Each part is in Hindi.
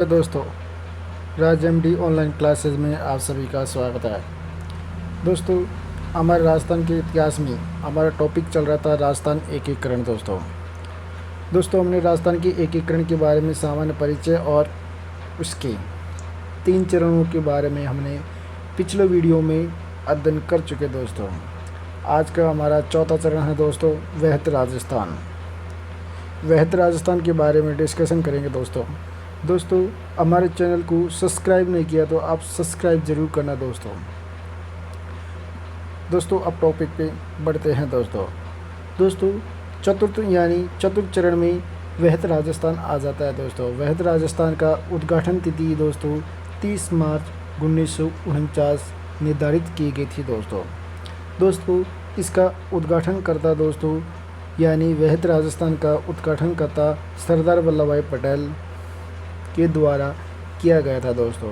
दोस्तों, राज एमडी ऑनलाइन क्लासेस में आप सभी का स्वागत है। दोस्तों, हमारे राजस्थान के इतिहास में हमारा टॉपिक चल रहा था राजस्थान एकीकरण। दोस्तों हमने राजस्थान के एकीकरण के बारे में सामान्य परिचय और उसके 3 चरणों के बारे में हमने पिछले वीडियो में अध्ययन कर चुके। दोस्तों आज का हमारा चौथा चरण है दोस्तों वहत राजस्थान। वहत राजस्थान के बारे में डिस्कशन करेंगे। दोस्तों हमारे चैनल को सब्सक्राइब नहीं किया तो आप सब्सक्राइब ज़रूर करना। दोस्तों अब टॉपिक पे बढ़ते हैं। दोस्तों चतुर्थ चरण में वहत राजस्थान आ जाता है। दोस्तों वहत राजस्थान का उद्घाटन तिथि दोस्तों 30 मार्च 1949 निर्धारित की गई थी। दोस्तों इसका उद्घाटन करता दोस्तों यानी वहत राजस्थान का उद्घाटन करता सरदार वल्लभ भाई पटेल के द्वारा किया गया था। दोस्तों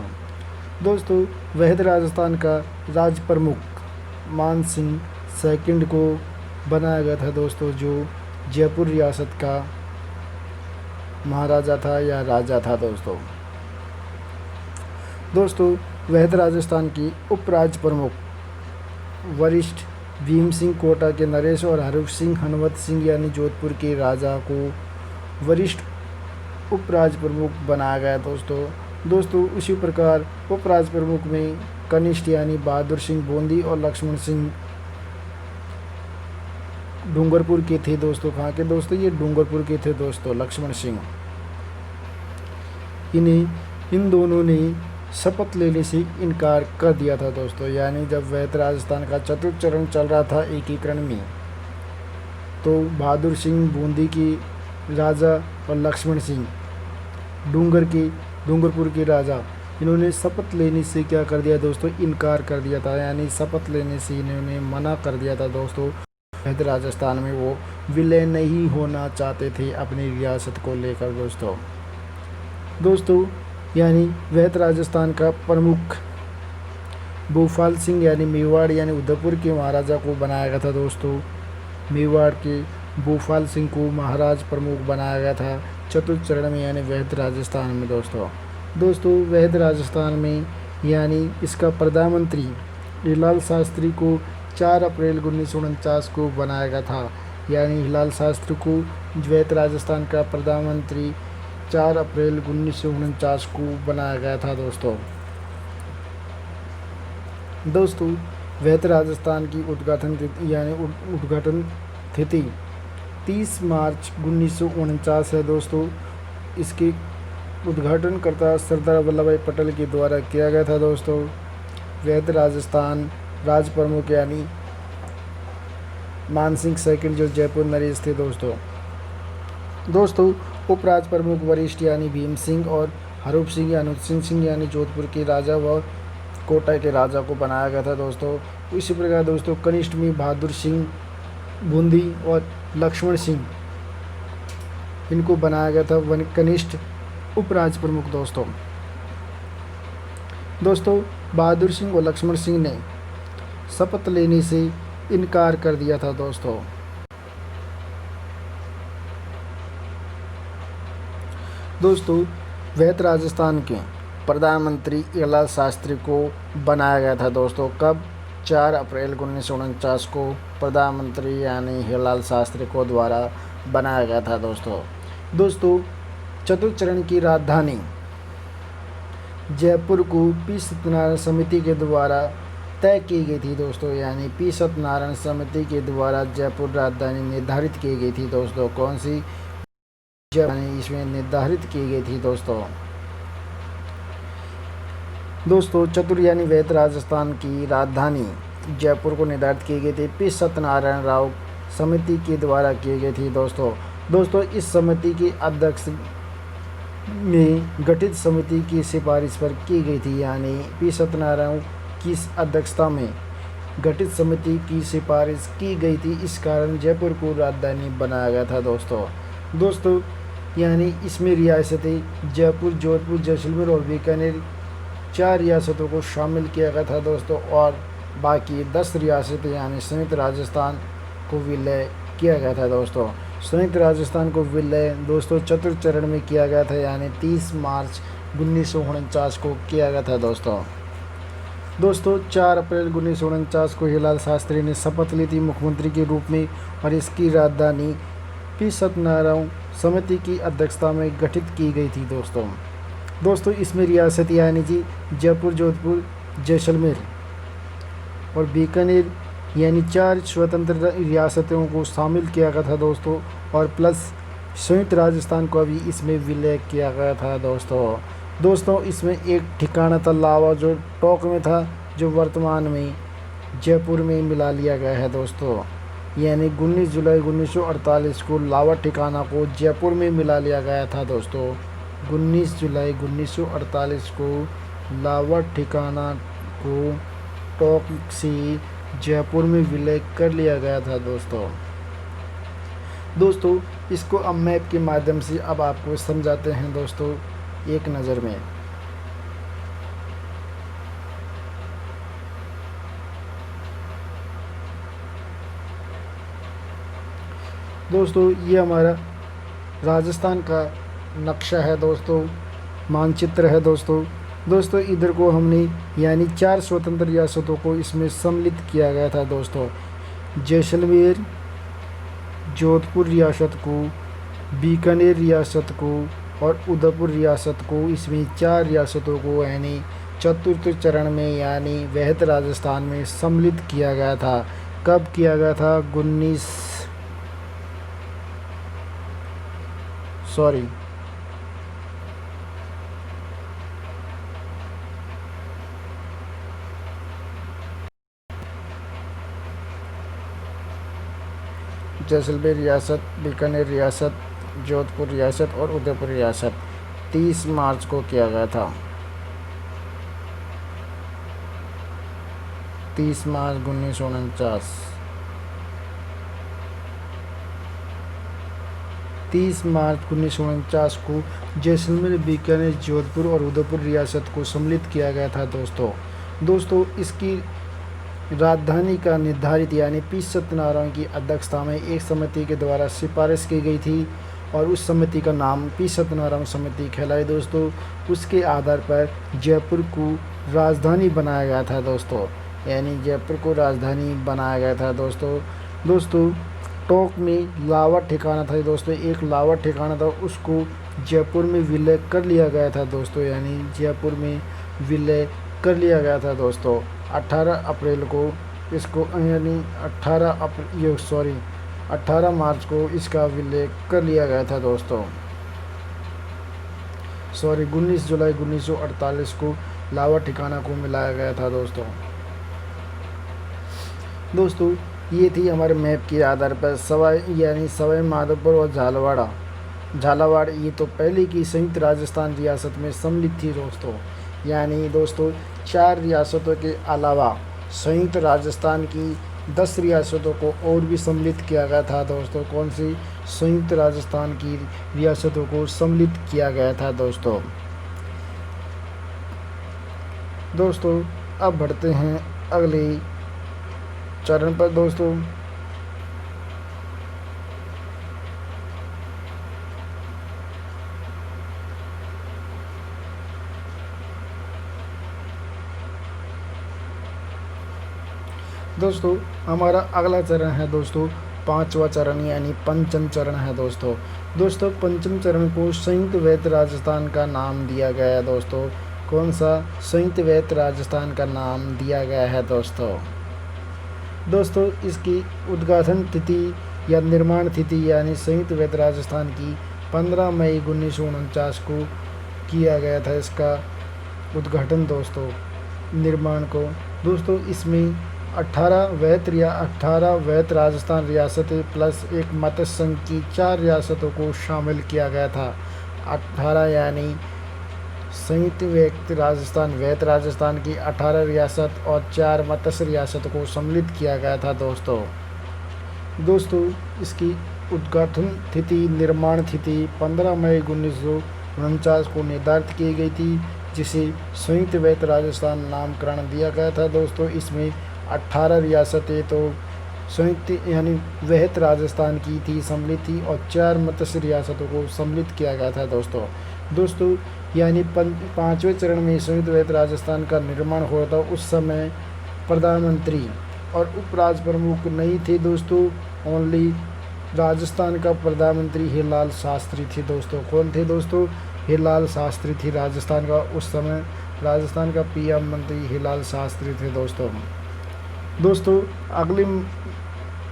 वहत राजस्थान का राज प्रमुख मान सिंह सेकंड को बनाया गया था। दोस्तों जो जयपुर रियासत का महाराजा था या राजा था। दोस्तों वहत राजस्थान की उपराज प्रमुख वरिष्ठ भीम सिंह कोटा के नरेश और हरूप सिंह हनवत सिंह यानी जोधपुर के राजा को वरिष्ठ उपराज प्रमुख बनाया गया। दोस्तों उसी प्रकार उपराज प्रमुख में कनिष्ठ यानी बहादुर सिंह बूंदी और लक्ष्मण सिंह डूंगरपुर के थे। कहाँ के दोस्तों? ये डूंगरपुर के थे लक्ष्मण सिंह। इन दोनों ने शपथ लेने से इनकार कर दिया था। यानी जब वहत राजस्थान का चतुर्थ चरण चल रहा था एकीकरण में, तो बहादुर सिंह बूंदी की राजा और लक्ष्मण सिंह डूंगरपुर के राजा, इन्होंने शपथ लेने से क्या कर दिया दोस्तों? इनकार कर दिया था। यानी शपथ लेने से इन्होंने मना कर दिया था। वहत राजस्थान में वो विलय नहीं होना चाहते थे अपनी रियासत को लेकर। दोस्तों यानी वहत राजस्थान का प्रमुख भूपाल सिंह यानी मेवाड़ यानी उदयपुर के महाराजा को बनाया गया था। मेवाड़ के भूपाल सिंह को महाराज प्रमुख बनाया गया था चतुर्थ चरण में यानी वहत राजस्थान में। दोस्तों वहत राजस्थान में यानी इसका प्रधानमंत्री हिलाल शास्त्री को 4 अप्रैल 1949 को बनाया गया था। यानी हिलाल शास्त्री को वहत राजस्थान का प्रधानमंत्री 4 अप्रैल 1949 को बनाया गया था। दोस्तों वहत राजस्थान की उद्घाटन तिथि 30 मार्च 1949 है। दोस्तों इसके उद्घाटन करता सरदार वल्लभ भाई पटेल के द्वारा किया गया था। वहत राजस्थान राज प्रमुख यानी मान सिंह सेकंड जो जयपुर नरेश थे। दोस्तों उपराज प्रमुख वरिष्ठ यानी भीम सिंह और हरूप सिंह या अनुसिंह सिंह यानी जोधपुर के राजा व कोटा के राजा को बनाया गया था। इसी प्रकार कनिष्ठ में बहादुर सिंह बूंदी और लक्ष्मण सिंह इनको बनाया गया था कनिष्ठ उपराज प्रमुख। दोस्तों बहादुर सिंह और लक्ष्मण सिंह ने शपथ लेने से इनकार कर दिया था। दोस्तों वहत राजस्थान के प्रधानमंत्री हिलाल शास्त्री को बनाया गया था। कब? 4 अप्रैल 1949 को प्रधानमंत्री यानी हिलाल शास्त्री को द्वारा बनाया गया था। दोस्तों चतुर्थ चरण की राजधानी जयपुर को पी सत्यनारायण समिति के द्वारा तय की गई थी। यानी पी सत्यनारायण समिति के द्वारा जयपुर राजधानी निर्धारित की गई थी। कौन सी? यानी इसमें निर्धारित की गई थी। दोस्तों चतुर यानी वहत राजस्थान की राजधानी जयपुर को निर्धारित की गई थी पी सत्यनारायण राव समिति के द्वारा की गई थी। दोस्तों इस समिति की अध्यक्ष में गठित समिति की सिफारिश पर की गई थी। यानी पी सत्यनारायण की अध्यक्षता में गठित समिति की सिफारिश की गई थी। इस कारण जयपुर को राजधानी बनाया गया था। दोस्तों यानी इसमें रियासतें जयपुर, जोधपुर, जैसलमेर और बीकानेर 4 रियासतों को शामिल किया गया था। और बाकी 10 रियासतें यानी संयुक्त राजस्थान को विलय किया गया था। संयुक्त राजस्थान को विलय चतुर्थ चरण में किया गया था। यानी 30 मार्च 1949 को किया गया था दोस्तों। 4 अप्रैल 1949 को हिलाल शास्त्री ने शपथ ली थी मुख्यमंत्री के रूप में और इसकी राजधानी पी सत्यनारायण समिति की अध्यक्षता में गठित की गई थी दोस्तों इसमें रियासत यानी कि जयपुर, जोधपुर, जैसलमेर और बीकानेर यानी 4 स्वतंत्र रियासतों को शामिल किया गया था दोस्तों, और प्लस संयुक्त राजस्थान को भी इसमें विलय किया गया था दोस्तों इसमें एक ठिकाना था लावा जो टोंक में था, जो वर्तमान में जयपुर में मिला लिया गया है दोस्तों। यानी 19 जुलाई 1948 को लावा ठिकाना को जयपुर में मिला लिया गया था दोस्तों। 19 जुलाई 1948 को लावा ठिकाना को टोंक से जयपुर में विलय कर लिया गया था दोस्तों इसको अब मैप के माध्यम से अब आपको समझाते हैं दोस्तों एक नज़र में। दोस्तों ये हमारा राजस्थान का नक्शा है दोस्तों, मानचित्र है दोस्तों इधर को हमने यानी 4 स्वतंत्र रियासतों को इसमें सम्मिलित किया गया था दोस्तों। जैसलमेर, जोधपुर रियासत को, बीकानेर रियासत को और उदयपुर रियासत को, इसमें 4 रियासतों को यानी चतुर्थ चरण में यानी वैध राजस्थान में सम्मिलित किया गया था। कब किया गया था? जैसलमेर रियासत, बीकानेर रियासत, जोधपुर रियासत और उदयपुर रियासत 30 मार्च को किया गया था। 30 मार्च 1949। 30 मार्च 1949 को जैसलमेर, बीकानेर, जोधपुर और उदयपुर रियासत को सम्मिलित किया गया था दोस्तों इसकी राजधानी का निर्धारित यानी पी सत्यनारायण की अध्यक्षता में एक समिति के द्वारा सिफारिश की गई थी और उस समिति का नाम पी सत्यनारायण समिति कहलाई दोस्तों। उसके आधार पर जयपुर को राजधानी बनाया गया था दोस्तों, यानी जयपुर को राजधानी बनाया गया था दोस्तों टोंक में लावा ठिकाना था दोस्तों, एक लावा ठिकाना था, उसको जयपुर में विलय कर लिया गया था दोस्तों, यानी जयपुर में विलय कर लिया गया था दोस्तों। 18 अप्रैल को इसको यानी 18 मार्च को इसका विलय कर लिया गया था दोस्तों। 19 जुलाई 1948 को लावा ठिकाना को मिलाया गया था दोस्तों ये थी हमारे मैप के आधार पर सवाई माधोपुर और झालावाड़ ये तो पहले की संयुक्त राजस्थान रियासत में सम्मिलित थी दोस्तों। यानी दोस्तों 4 रियासतों के अलावा संयुक्त राजस्थान की 10 रियासतों को और भी सम्मिलित किया गया था दोस्तों। कौन सी? संयुक्त राजस्थान की रियासतों को सम्मिलित किया गया था दोस्तों अब बढ़ते हैं अगले चरण पर दोस्तों। हमारा अगला चरण है दोस्तों 5वां चरण यानी पंचम चरण है दोस्तों पंचम चरण को संयुक्त वैध राजस्थान का नाम दिया गया है दोस्तों। कौन सा? संयुक्त वैध राजस्थान का नाम दिया गया है दोस्तों इसकी उद्घाटन तिथि या निर्माण तिथि यानी संयुक्त वैध राजस्थान की 15 मई 1949 को किया गया था इसका उद्घाटन निर्माण को इसमें 18 वैध राजस्थान रियासतें प्लस एक मत्स्य संघ की 4 रियासतों को शामिल किया गया था। 18 यानी संयुक्त वैध राजस्थान की 18 रियासत और 4 मत्स्य रियासतों को सम्मिलित किया गया था दोस्तों इसकी उद्घाटन तिथि निर्माण तिथि 15 मई 1949 को निर्धारित की गई थी, जिसे संयुक्त वैध राजस्थान नामकरण दिया गया था दोस्तों। इसमें 18 रियासतें तो संयुक्त यानी वैध राजस्थान की थी सम्मिलित थी और 4 मत्स्य रियासतों को सम्मिलित किया गया था दोस्तों यानी पाँचवें चरण में संयुक्त वैध राजस्थान का निर्माण हुआ था, उस समय प्रधानमंत्री और उपराज प्रमुख नहीं थे दोस्तों। ओनली राजस्थान का प्रधानमंत्री हीरलाल शास्त्री थे दोस्तों। कौन थे दोस्तों? हीरलाल शास्त्री थी राजस्थान का, उस समय राजस्थान का पीएम मंत्री हीरलाल शास्त्री थे दोस्तों। दोस्तों अगली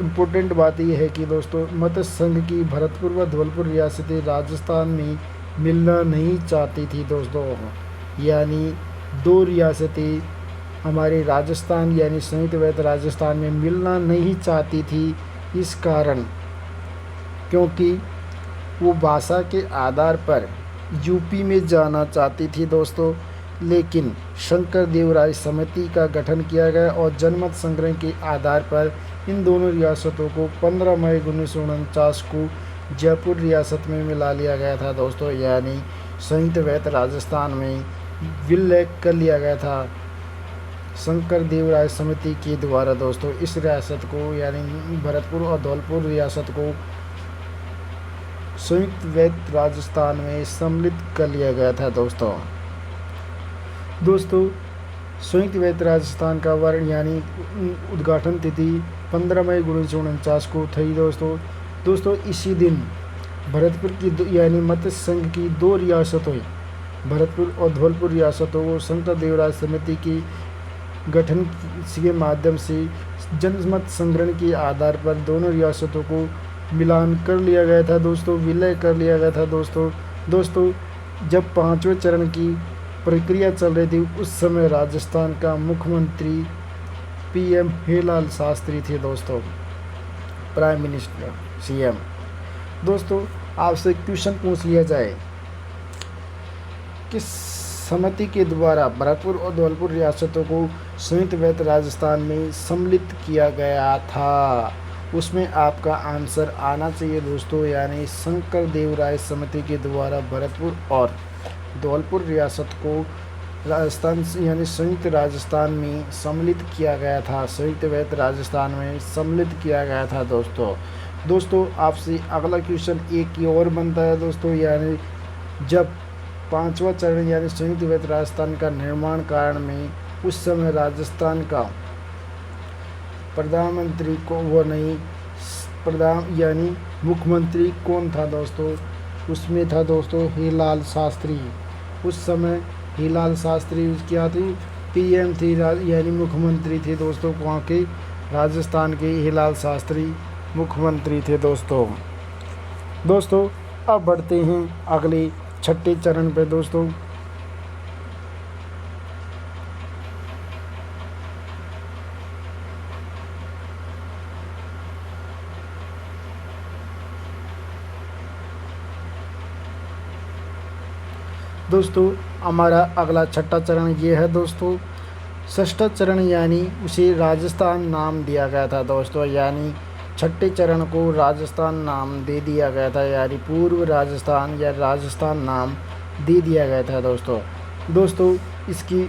इम्पोर्टेंट बात यह है कि दोस्तों मत्स्य संघ की भरतपुर व धौलपुर रियासतें राजस्थान में मिलना नहीं चाहती थी दोस्तों। यानी दो रियासतें हमारे राजस्थान यानी संयुक्त वैध राजस्थान में मिलना नहीं चाहती थी, इस कारण क्योंकि वो भाषा के आधार पर यूपी में जाना चाहती थी दोस्तों। लेकिन शंकर देवराय समिति का गठन किया गया और जनमत संग्रह के आधार पर इन दोनों रियासतों को 15 मई 1949 को जयपुर रियासत में मिला लिया गया था दोस्तों। यानी संयुक्त वैध राजस्थान में विलय कर लिया गया था शंकर देवराय समिति के द्वारा दोस्तों। इस रियासत को यानी भरतपुर और धौलपुर रियासत को संयुक्त वैध राजस्थान में सम्मिलित कर लिया गया था दोस्तों। संयुक्त वैध राजस्थान का वर्ण यानी उद्घाटन तिथि 15 मई 1949 को थी दोस्तों। इसी दिन भरतपुर की यानी मत्स्य संघ की दो रियासतों भरतपुर और धौलपुर रियासतों को शंकर देवराय समिति की गठन के माध्यम से जनमत संग्रहण के आधार पर दोनों रियासतों को मिलान कर लिया गया था दोस्तों, विलय कर लिया गया था दोस्तों। जब पाँचवें चरण की प्रक्रिया चल रही थी, उस समय राजस्थान का मुख्यमंत्री पीएम हीरलाल शास्त्री थे दोस्तों, प्राइम मिनिस्टर सीएम। दोस्तों आपसे क्वेश्चन पूछ लिया जाए कि समिति के द्वारा भरतपुर और धौलपुर रियासतों को संयुक्त वैध राजस्थान में सम्मिलित किया गया था, उसमें आपका आंसर आना चाहिए दोस्तों। यानी शंकर देवराय समिति के द्वारा भरतपुर और धौलपुर रियासत को राजस्थान यानी संयुक्त राजस्थान में सम्मिलित किया गया था, संयुक्त वैध राजस्थान में सम्मिलित किया गया था दोस्तों। आपसे अगला क्वेश्चन एक ही और बनता है दोस्तों। यानी जब पाँचवा चरण यानी संयुक्त वैध राजस्थान का निर्माण कारण में उस समय राजस्थान का प्रधानमंत्री को वो नहीं यानी मुख्यमंत्री कौन था दोस्तों? उसमें था दोस्तों हीरलाल शास्त्री। उस समय हीरलाल शास्त्री क्या थी? पीएम थी यानी मुख्यमंत्री थे दोस्तों। वहाँ के राजस्थान के हीरलाल शास्त्री मुख्यमंत्री थे दोस्तों। अब बढ़ते हैं अगले छठे चरण पे दोस्तों। हमारा अगला छठा चरण ये है दोस्तों। षष्ठा चरण यानी उसे राजस्थान नाम दिया गया था दोस्तों। यानी छठे चरण को राजस्थान नाम दे दिया गया था, यानी पूर्व राजस्थान या राजस्थान नाम दे दिया गया था दोस्तों। इसकी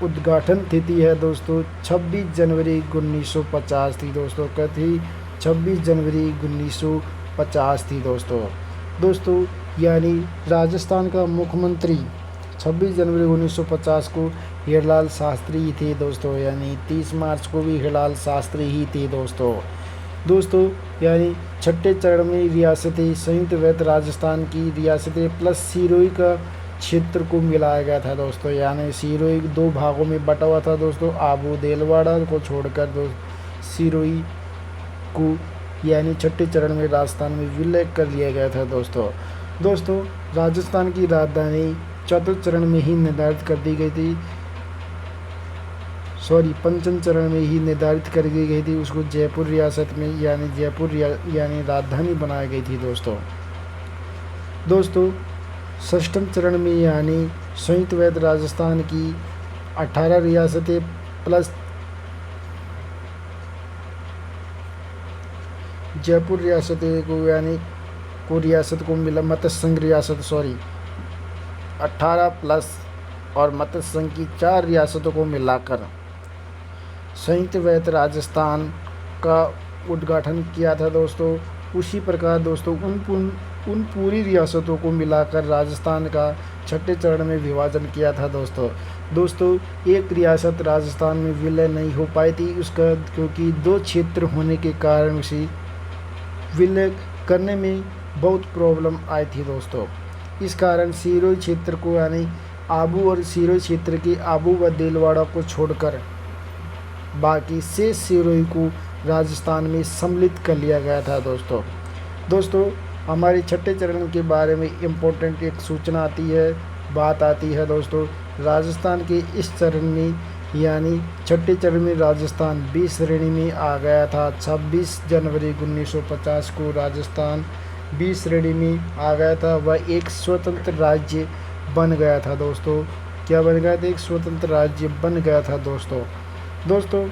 उद्घाटन तिथि है दोस्तों 26 जनवरी 1950 थी दोस्तों। कथी 26 जनवरी 1950 थी दोस्तों। यानी राजस्थान का मुख्यमंत्री 26 जनवरी 1950 को हीरलाल शास्त्री ही थे दोस्तों। यानी 30 मार्च को भी हीरलाल शास्त्री ही थे दोस्तों। यानी छठे चरण में रियासतें संयुक्त वैध राजस्थान की रियासतें प्लस सिरोही का क्षेत्र को मिलाया गया था दोस्तों। यानी सिरोही दो भागों में बटा हुआ था दोस्तों। आबू देलवाड़ा को छोड़कर सिरोही को यानी छठे चरण में राजस्थान में विलय कर लिया गया था दोस्तों। राजस्थान की राजधानी चतुर्थ चरण में ही निर्धारित कर दी गई थी, पंचम चरण में ही निर्धारित कर दी गई थी। उसको जयपुर रियासत में यानी राजधानी बनाई गई थी दोस्तों। षष्ठम चरण में यानी संयुक्त वैध राजस्थान की 18 रियासतें प्लस जयपुर रियासतें को यानी को रियासत को मिला मत्स्य संघ रियासत 18 प्लस और मत्स्य संघ की 4 रियासतों को मिलाकर संयुक्त वैध राजस्थान का उद्घाटन किया था दोस्तों। उसी प्रकार दोस्तों उन पूरी रियासतों को मिलाकर राजस्थान का छठे चरण में विभाजन किया था दोस्तों एक रियासत राजस्थान में विलय नहीं हो पाई थी उसका, क्योंकि 2 क्षेत्र होने के कारण उसे विलय करने में बहुत प्रॉब्लम आई थी दोस्तों। इस कारण सिरोही क्षेत्र को यानी आबू और सिरोही क्षेत्र के आबू व देलवाड़ा को छोड़कर बाकी शेष सिरोही को राजस्थान में सम्मिलित कर लिया गया था दोस्तों हमारे छठे चरण के बारे में इम्पोर्टेंट एक सूचना आती है, बात आती है दोस्तों। राजस्थान के इस चरण में यानी छठे चरण में राजस्थान 20 श्रेणी में आ गया था। 26 जनवरी 1950 को राजस्थान 20 श्रेणी में आ गया था। वह एक स्वतंत्र राज्य बन गया था दोस्तों। क्या बन गया था? एक स्वतंत्र राज्य बन गया था दोस्तों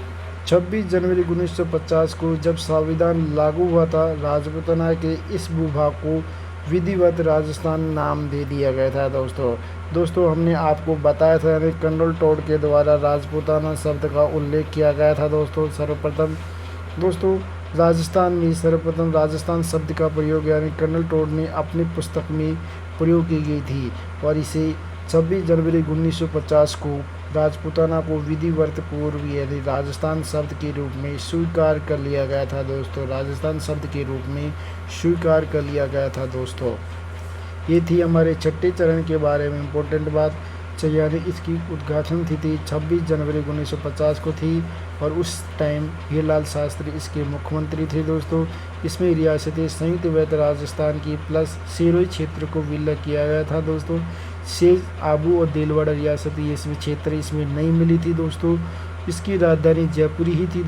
26 जनवरी 1950 को जब संविधान लागू हुआ था, राजपूताना के इस भूभाग को विधिवत राजस्थान नाम दे दिया गया था दोस्तों हमने आपको बताया था यानी कर्नल टॉड के द्वारा राजपूताना शब्द का उल्लेख किया गया था सर्वप्रथम राजस्थान में सर्वप्रथम राजस्थान शब्द का प्रयोग यानी कर्नल टॉड ने अपनी पुस्तक में प्रयोग की गई थी और इसे 26 जनवरी 1950 को राजपूताना को विधिवत पूर्व यानी राजस्थान शब्द के रूप में स्वीकार कर लिया गया था राजस्थान शब्द के रूप में स्वीकार कर लिया गया था ये थी हमारे छठे चरण के बारे में इम्पोर्टेंट बात। यानी इसकी उद्घाटन तिथि 26 जनवरी 1950 को थी और उस टाइम हीरलाल शास्त्री इसके मुख्यमंत्री थे इसमें रियासतें संयुक्त वैध राजस्थान की प्लस सिरोही क्षेत्र को विलय किया गया था शेष आबू और देलवाड़ा रियासत इसमें क्षेत्र इसमें नहीं मिली थी इसकी राजधानी जयपुर ही थी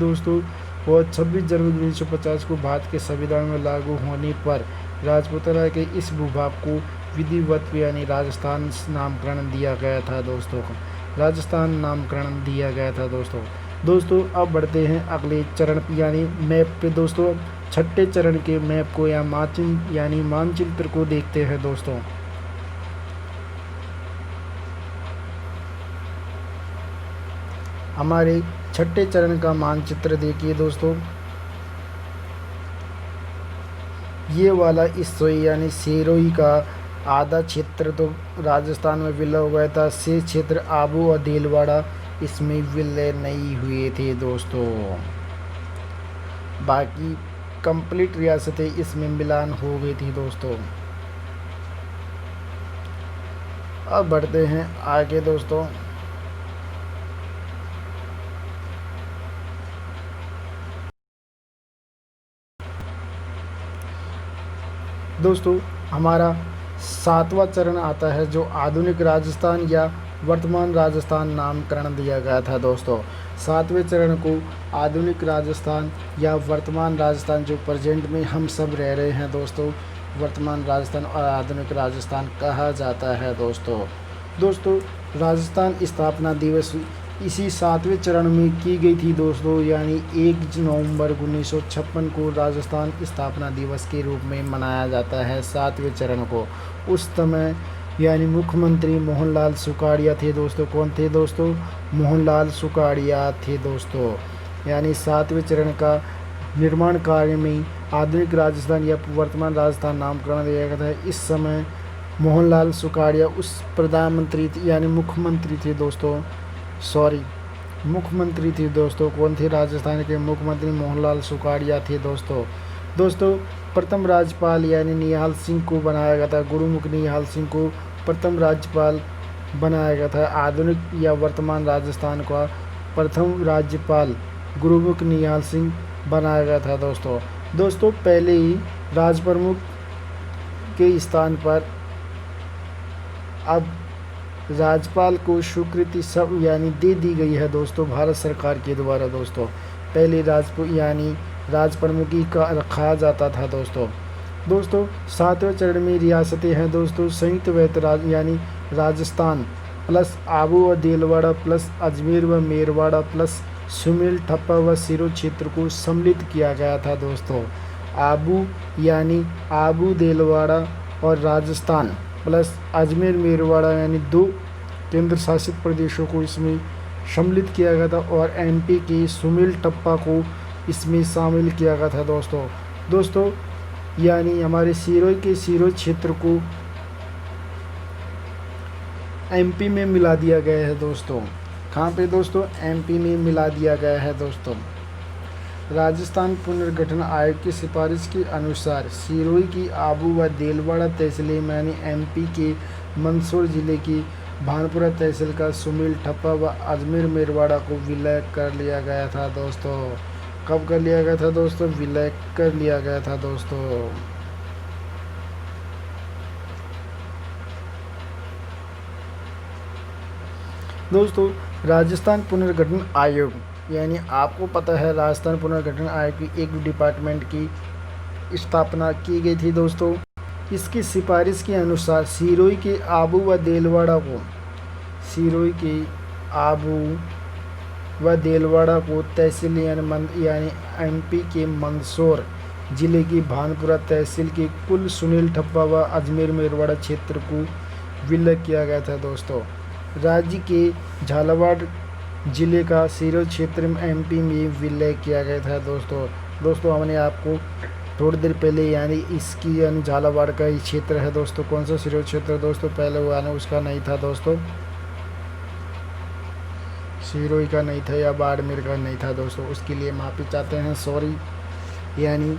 और 26 जनवरी 1950 को भारत के संविधान में लागू होने पर राजपूताना के इस भूभाग को विधिवत यानी राजस्थान नामकरण दिया गया था राजस्थान नामकरण दिया गया था दोस्तों अब बढ़ते हैं अगले चरण यानी मैप पे छठे चरण के मैप को या मानचित्र को देखते हैं हमारे छठे चरण का मानचित्र देखिए ये वाला यानी सिरोही का आधा क्षेत्र तो राजस्थान में विलय हो गया था। शेष क्षेत्र आबू और देलवाड़ा इसमें विलय नहीं हुए थे बाकी कंप्लीट रियासतें इसमें मिलान हो गई थी अब बढ़ते हैं आगे दोस्तों हमारा 7वां चरण आता है जो आधुनिक राजस्थान या वर्तमान राजस्थान नामकरण दिया गया था 7वें चरण को आधुनिक राजस्थान या वर्तमान राजस्थान जो प्रेजेंट में हम सब रह रहे हैं वर्तमान राजस्थान और आधुनिक राजस्थान कहा जाता है दोस्तों राजस्थान स्थापना दिवस इसी 7वें चरण में की गई थी यानी 1 नवंबर 1956 को राजस्थान स्थापना दिवस के रूप में मनाया जाता है 7वें चरण को। उस समय यानी मुख्यमंत्री मोहनलाल सुखाड़िया थे कौन थे मोहनलाल सुखाड़िया थे यानी 7वें चरण का निर्माण कार्य में आधुनिक राजस्थान या वर्तमान राजस्थान नामकरण दिया गया था। इस समय मोहनलाल सुखाड़िया उस प्रधानमंत्री यानी मुख्यमंत्री थे मुख्यमंत्री थे कौन थे? राजस्थान के मुख्यमंत्री मोहनलाल सुखाड़िया थे दोस्तों प्रथम राज्यपाल यानी निहाल सिंह को बनाया गया था। गुरुमुख निहाल सिंह को प्रथम राज्यपाल बनाया गया था। आधुनिक या वर्तमान राजस्थान का प्रथम राज्यपाल गुरुमुख निहाल सिंह बनाया गया था दोस्तों पहले ही राजप्रमुख के स्थान पर अब राज्यपाल को स्वीकृति सब यानी दे दी गई है भारत सरकार के द्वारा पहले यानी राजप्रमुखी का रखा जाता था दोस्तों 7वें चरण में रियासतें हैं संयुक्त वैध यानी राजस्थान प्लस आबू व देलवाड़ा प्लस अजमेर व मेरवाड़ा प्लस सुमेल ठप्पा व सिरोही क्षेत्र को सम्मिलित किया गया था आबू यानी आबू देलवाड़ा और राजस्थान प्लस अजमेर मेरवाड़ा यानी 2 केंद्र शासित प्रदेशों को इसमें सम्मिलित किया गया था और एमपी के सुमेल ठप्पा को इसमें शामिल किया गया था दोस्तों यानी हमारे सिरोही क्षेत्र को एमपी में मिला दिया गया है दोस्तों। कहाँ पे दोस्तों? एमपी में मिला दिया गया है दोस्तों। राजस्थान पुनर्गठन आयोग की सिफारिश के अनुसार सिरोही की आबू व देलवाड़ा तहसील यानी एमपी के मंदसौर जिले की भानपुरा तहसील का सुमील ठप्पा व अजमेर मेरवाड़ा को विलय कर लिया गया था दोस्तों। कब कर लिया गया था दोस्तों? विलय कर लिया गया था दोस्तों। दोस्तों राजस्थान पुनर्गठन आयोग यानी आपको पता है राजस्थान पुनर्गठन आयोग की एक डिपार्टमेंट की स्थापना की गई थी दोस्तों। इसकी सिफारिश के अनुसार सिरोही के आबू व देलवाड़ा को तहसील यानी एमपी के मंदसौर जिले की भानपुरा तहसील के कुल सुनील ठप्पा व अजमेर मेरवाड़ा क्षेत्र को विलय किया गया था दोस्तों। राज्य के झालावाड़ जिले का सिरोही क्षेत्र एमपी में विलय किया गया था दोस्तों हमने आपको थोड़ी देर पहले यानी इसकी यानी झालावाड़ का ही क्षेत्र है दोस्तों। कौन सा सिरोही क्षेत्र दोस्तों? पहले वो आने उसका नहीं था दोस्तों, सिरोही का नहीं था या बाड़मेर का नहीं था दोस्तों, उसके लिए माफ़ी चाहते हैं, सॉरी। यानी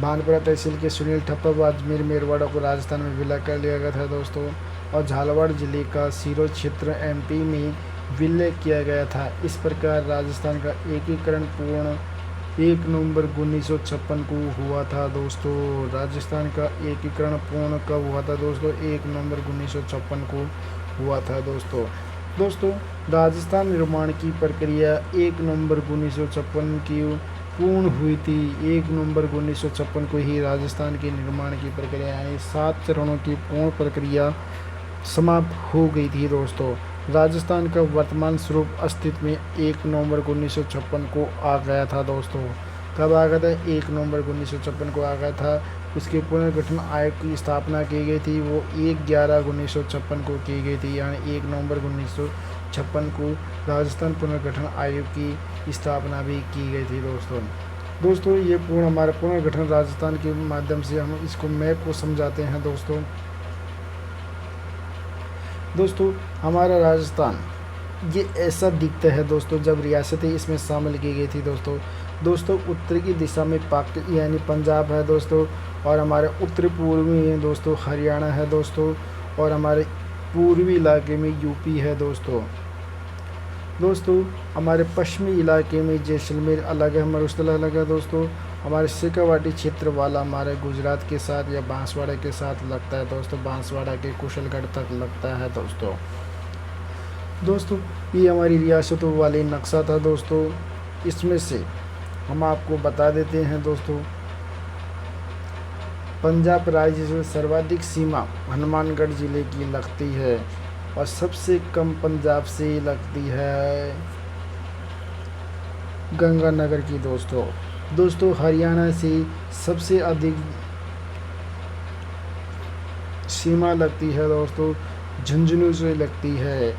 भानपुरा तहसील के सुनील ठप्पा व अजमेर मेरवाड़ा को राजस्थान में विलय कर लिया गया था दोस्तों और झालावाड़ जिले का सिरोही क्षेत्र एमपी में विलय किया गया था। इस प्रकार राजस्थान का एकीकरण पूर्ण 1 नवंबर 1956 को हुआ था दोस्तों। राजस्थान का एकीकरण पूर्ण कब हुआ था दोस्तों? 1 नवंबर 1956 को हुआ था दोस्तों राजस्थान निर्माण की प्रक्रिया 1 नवंबर 1956 की पूर्ण हुई थी। 1 नवंबर 1956 को ही राजस्थान के निर्माण की प्रक्रिया यानी 7 चरणों की पूर्ण प्रक्रिया समाप्त हो गई थी दोस्तों। राजस्थान का वर्तमान स्वरूप अस्तित्व में 1 नवंबर 1956 को आ गया था दोस्तों। कब आ गया था? 1 नवंबर 1956 को आ गया था। उसके पुनर्गठन आयोग की स्थापना की गई थी, वो 1/11/1956 को की गई थी यानी 1 नवंबर 1956 को राजस्थान पुनर्गठन आयोग की स्थापना भी की गई थी दोस्तों ये हमारा पुनर्गठन राजस्थान के माध्यम से हम इसको मैप को समझाते हैं दोस्तों हमारा राजस्थान ये ऐसा दिखता है दोस्तों जब रियासतें इसमें शामिल की गई थी दोस्तों उत्तर की दिशा में यानी पंजाब है दोस्तों, और हमारे उत्तर पूर्वी में दोस्तों हरियाणा है दोस्तों, और हमारे पूर्वी इलाके में यूपी है दोस्तों हमारे पश्चिमी इलाके में जैसलमेर अलग है, मरुस्थल अलग है दोस्तों। हमारे शेखावाटी क्षेत्र वाला हमारे गुजरात के साथ या बांसवाड़ा के साथ लगता है दोस्तों, बांसवाड़ा के कुशलगढ़ तक लगता है दोस्तों ये हमारी रियासतों वाले नक्शा था दोस्तों। इसमें से हम आपको बता देते हैं दोस्तों, पंजाब राज्य से सर्वाधिक सीमा हनुमानगढ़ जिले की लगती है और सबसे कम पंजाब से लगती है गंगानगर की दोस्तों हरियाणा से सबसे अधिक सीमा लगती है दोस्तों, झुंझुनू से लगती है,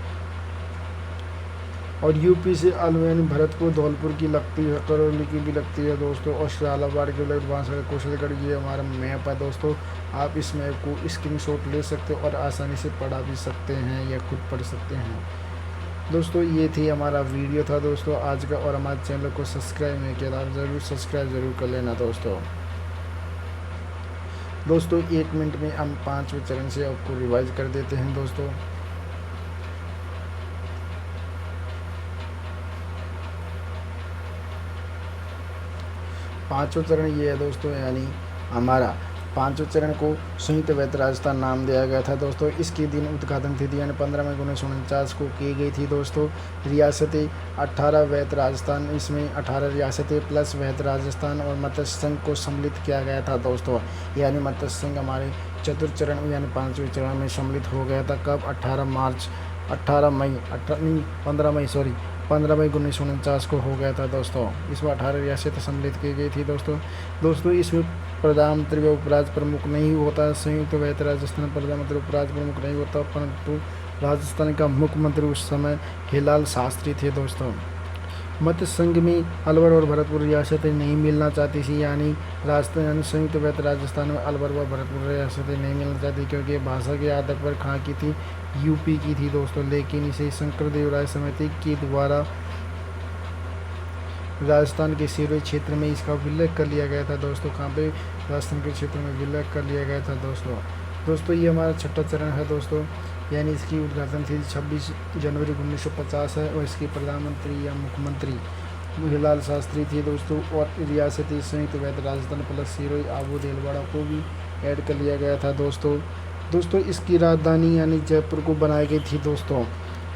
और यूपी से अलवेन भरतपुर धौलपुर की लगती है, करौली की भी लगती है दोस्तों, और शालाबाड़ की लगती है, कुशलगढ़। ये हमारा मैप है दोस्तों, आप इस मैप को स्क्रीनशॉट ले सकते हो और आसानी से पढ़ा भी सकते हैं या खुद पढ़ सकते हैं दोस्तों। ये थी हमारा वीडियो था दोस्तों आज का, और हमारे चैनल को सब्सक्राइब नहीं किया आप ज़रूर सब्सक्राइब ज़रूर कर लेना दोस्तों 1 मिनट में हम 5वें चरण से आपको रिवाइज कर देते हैं दोस्तों। पाँचवें चरण ये है दोस्तों, यानी हमारा 5वें चरण को संयुक्त वैध राजस्थान नाम दिया गया था दोस्तों। इसके दिन उद्घाटन तिथि यानी 15 मई 1949 को की गई थी दोस्तों। रियासतें 18 वैध राजस्थान, इसमें 18 रियासतें प्लस वैध राजस्थान और मत्स्य संघ को सम्मिलित किया गया था दोस्तों। यानी मत्स्य संघ हमारे चतुर्थ चरण यानी 5वें चरण में सम्मिलित हो गया था। कब? 15 मई 1949 को हो गया था दोस्तों। इसमें 18 रियासतें सम्मिलित की गई थी दोस्तों इसमें प्रधानमंत्री व उपराज्य प्रमुख नहीं होता। संयुक्त वैध राजस्थान प्रधानमंत्री उपराज्य प्रमुख नहीं होता, परंतु राजस्थान का मुख्यमंत्री उस समय हिलाल शास्त्री थे दोस्तों। मत्स्य संघ में अलवर और भरतपुर रियासतें नहीं मिलना चाहती थी, यानी राजस्थान संयुक्त वैध राजस्थान में अलवर व भरतपुर रियासतें नहीं मिलना चाहती, क्योंकि भाषा के आधार पर कहाँ की थी, यूपी की थी दोस्तों, लेकिन इसे शंकरदेव राय समिति के द्वारा राजस्थान के सिरोही क्षेत्र में इसका विलय कर लिया गया था दोस्तों। कहाँ पे? राजस्थान के क्षेत्र में विलय कर लिया गया था दोस्तों। दोस्तों ये हमारा छठा चरण है दोस्तों, यानी इसकी उद्घाटन थी 26 जनवरी 1950 है, और इसके प्रधानमंत्री या मुख्यमंत्री मुखलाल शास्त्री थे दोस्तों। और रियासती संयुक्त वैध राजस्थान प्लस सिरोही आबू देलवाड़ा को भी ऐड कर लिया गया था दोस्तों। दोस्तों इसकी राजधानी यानी जयपुर को बनाई गई थी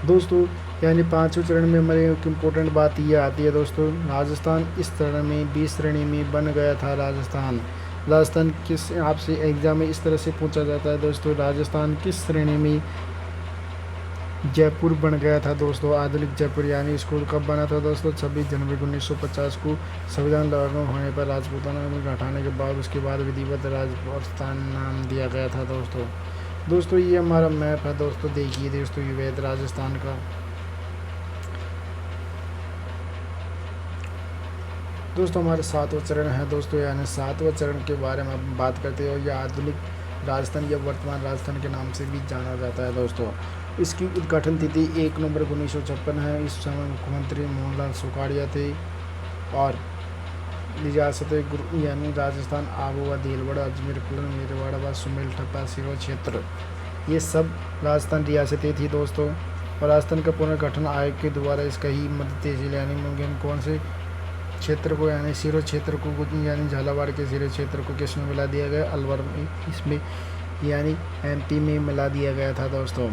दोस्तों यानी पाँचवें चरण में हमारे एक इम्पोर्टेंट बात ये आती है दोस्तों, राजस्थान इस चरण में 20 श्रेणी में बन गया था। राजस्थान किस, आपसे एग्जाम में इस तरह से पूछा जाता है दोस्तों, राजस्थान किस श्रेणी में जयपुर बन गया था दोस्तों। आधुनिक जयपुर यानी इसको कब बना था दोस्तों? 26 जनवरी 1950 को संविधान लागू होने पर राजपूताना में हटाने के बाद उसके बाद विधिवत राजस्थान नाम दिया गया था दोस्तों ये हमारा मैप है दोस्तों, देखिए दोस्तों ये वैध राजस्थान का। दोस्तों हमारे 7वां चरण है दोस्तों, यानी 7वां चरण के बारे में हम बात करते हैं, और यह आधुनिक राजस्थान या वर्तमान राजस्थान के नाम से भी जाना जाता है दोस्तों। इसकी उद्घाटन तिथि 1 नवंबर 1956 है। इस समय मुख्यमंत्री मोहनलाल सुखाड़िया थे, और रियासत यानी राजस्थान आबू व देलवाड़ा, अजमेर, कुल्लू, मेरवाड़ा व सुमेल, ठप्पा, सिरोही क्षेत्र, ये सब राजस्थान रियासतें थी दोस्तों। और राजस्थान का पुनर्गठन आयोग के द्वारा इसका ही मध्य तहसील यानी कौन से क्षेत्र को, यानी सिरोही क्षेत्र को, यानी झालावाड़ के सिरोही क्षेत्र को किस में मिला दिया गया? अलवर में, इसमें यानी एमपी में मिला दिया गया था दोस्तों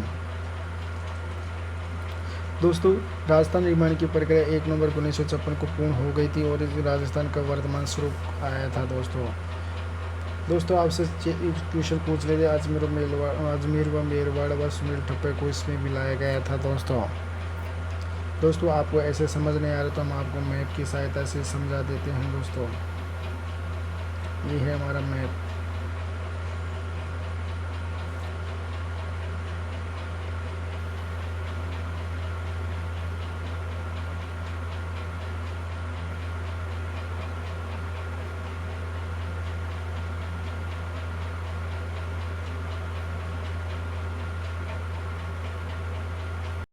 राजस्थान निर्माण की प्रक्रिया 1 नवंबर 1956 को पूर्ण हो गई थी, और इस राजस्थान का वर्तमान स्वरूप आया था दोस्तों आपसे क्वेश्चन पूछ लेते, अजमेर व मेरवाड़ व सुमेल, ठप्पे को इसमें मिलाया गया था दोस्तों आपको ऐसे समझ नहीं आ रहा तो हम आपको मैप की सहायता से समझा देते हैं दोस्तों। ये है हमारा मैप।